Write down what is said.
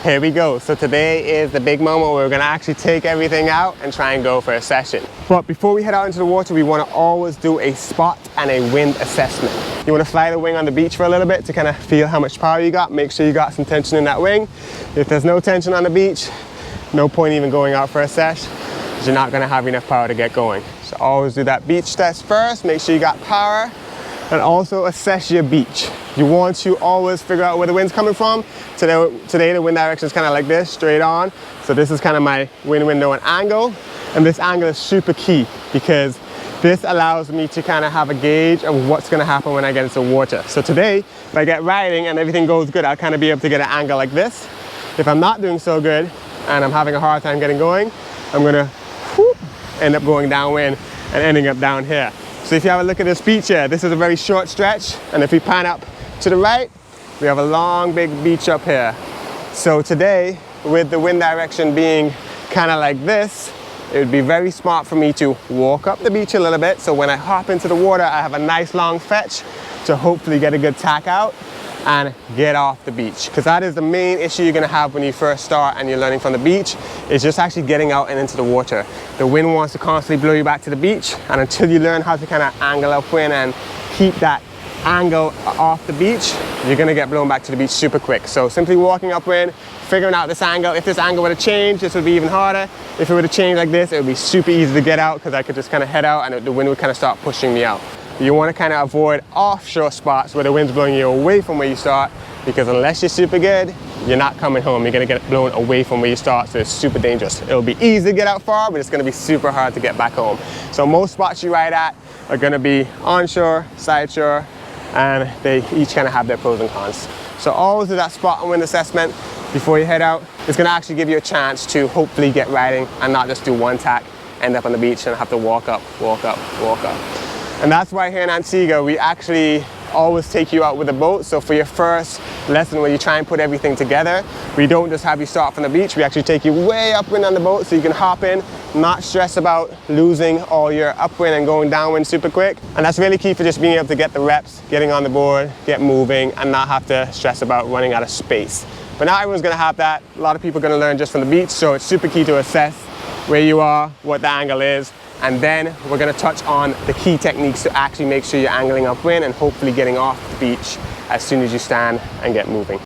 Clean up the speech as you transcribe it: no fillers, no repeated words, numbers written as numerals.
Here we go. So today is the big moment where we're gonna actually take everything out and try and go for a session. But before we head out into the water, we wanna always do a spot and a wind assessment. You wanna fly the wing on the beach for a little bit to kind of feel how much power you got. Make sure you got some tension in that wing. If there's no tension on the beach, no point even going out for a sesh, because you're not gonna have enough power to get going. So always do that beach test first, make sure you got power, and also assess your beach. You want to always figure out where the wind's coming from. Today the wind direction is kind of like this, straight on. So this is kind of my wind window and angle. And this angle is super key because this allows me to kind of have a gauge of what's going to happen when I get into water. So today, if I get riding and everything goes good, I'll kind of be able to get an angle like this. If I'm not doing so good and I'm having a hard time getting going, I'm going to end up going downwind and ending up down here. So if you have a look at this beach here, this is a very short stretch, and if we pan up to the right, we have a long big beach up here. So today, with the wind direction being kind of like this, it would be very smart for me to walk up the beach a little bit, so when I hop into the water, I have a nice long fetch to hopefully get a good tack out and get off the beach, because that is the main issue you're going to have when you first start and you're learning from the beach, is just actually getting out and into the water. The wind wants to constantly blow you back to the beach, and until you learn how to kind of angle upwind and keep that angle off the beach, you're going to get blown back to the beach super quick. So simply walking upwind, figuring out this angle. If this angle were to change, this would be even harder. If it were to change like this, it would be super easy to get out, because I could just kind of head out and the wind would kind of start pushing me out. You want to kind of avoid offshore spots where the wind's blowing you away from where you start, because unless you're super good, you're not coming home. You're going to get blown away from where you start, so it's super dangerous. It'll be easy to get out far, but it's going to be super hard to get back home. So most spots you ride at are going to be onshore, side shore, and they each kind of have their pros and cons. So always do that spot and wind assessment before you head out. It's going to actually give you a chance to hopefully get riding and not just do one tack, end up on the beach and have to walk up, walk up, walk up. And that's why here in Antigua, we actually always take you out with a boat. So for your first lesson, when you try and put everything together, we don't just have you start from the beach. We actually take you way upwind on the boat so you can hop in, not stress about losing all your upwind and going downwind super quick. And that's really key for just being able to get the reps, getting on the board, get moving, and not have to stress about running out of space. But now everyone's gonna have that. A lot of people are gonna learn just from the beach, so it's super key to assess where you are, what the angle is, and then we're going to touch on the key techniques to actually make sure you're angling upwind and hopefully getting off the beach as soon as you stand and get moving.